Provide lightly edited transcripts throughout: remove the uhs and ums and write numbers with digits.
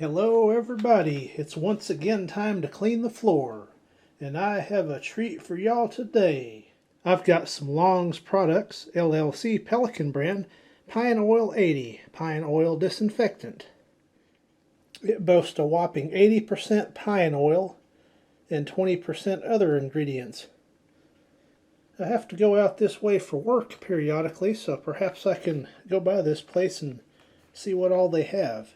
Hello everybody, it's once again time to clean the floor, and I have a treat for y'all today. I've got some Long's Products, LLC Pelican brand, Pineoil 80, pine oil disinfectant. It boasts a whopping 80% pine oil and 20% other ingredients. I have to go out this way for work periodically, so perhaps I can go by this place and see what all they have.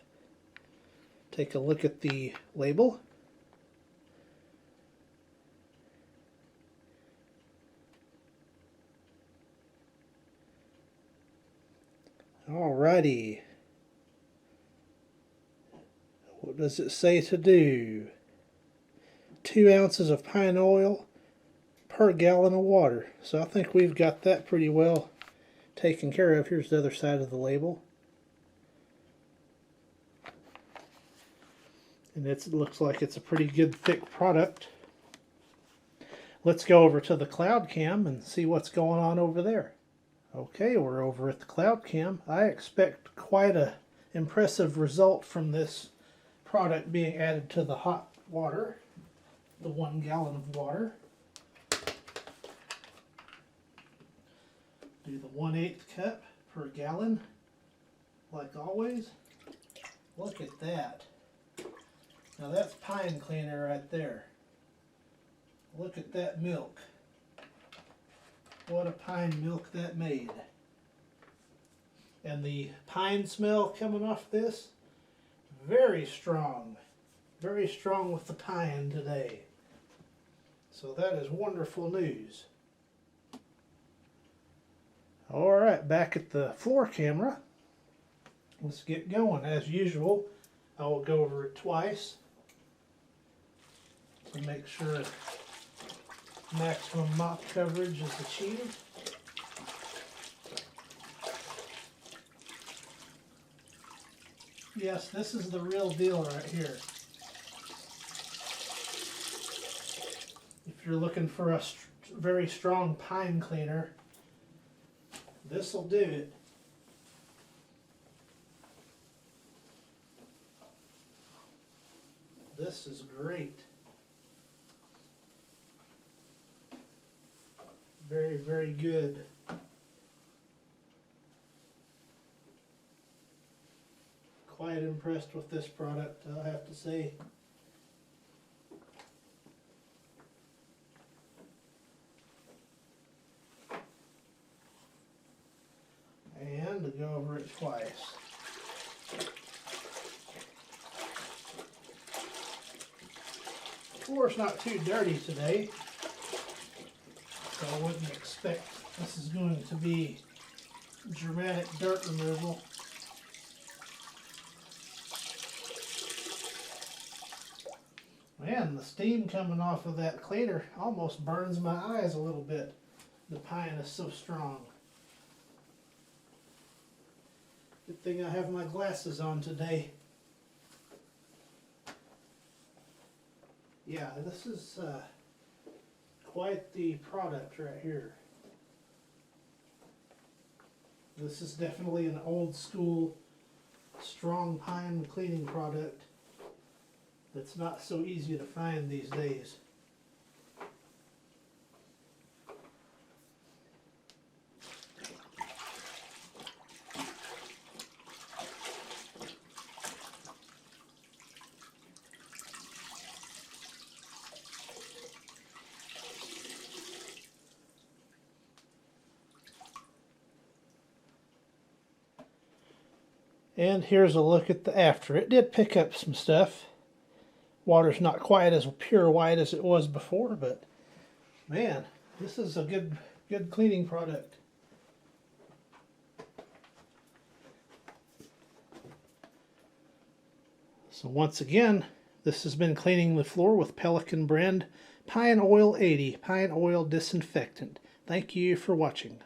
Take a look at the label. Alrighty. What does it say to do? 2 ounces of pine oil per gallon of water. So I think we've got that pretty well taken care of. Here's the other side of the label. And it looks like it's a pretty good thick product. Let's go over to the cloud cam and see what's going on over there. Okay, we're over at the cloud cam. I expect quite an impressive result from this product being added to the hot water, the 1 gallon of water. Do the 1/8 cup per gallon, like always. Look at that. Now that's pine cleaner right there. Look at that milk. What a pine milk that made. And the pine smell coming off this, very strong. Very strong with the pine today. So that is wonderful news. Alright, back at the floor camera. Let's get going. As usual, I will go over it twice to make sure maximum mop coverage is achieved. Yes, this is the real deal right here. If you're looking for a very strong pine cleaner, this will do it. This is great. Very, very good. Quite impressed with this product, I'll have to say. And to go over it twice. The floor's not too dirty today, so I wouldn't expect this is going to be dramatic dirt removal. Man, the steam coming off of that cleaner almost burns my eyes a little bit. The pine is so strong. Good thing I have my glasses on today. Yeah, this is quite the product right here. This is definitely an old school, strong pine cleaning product that's not so easy to find these days. And here's a look at the after. It did pick up some stuff. Water's not quite as pure white as it was before, but man, this is a good cleaning product. So once again, this has been cleaning the floor with Pelican brand Pineoil 80, pine oil disinfectant. Thank you for watching.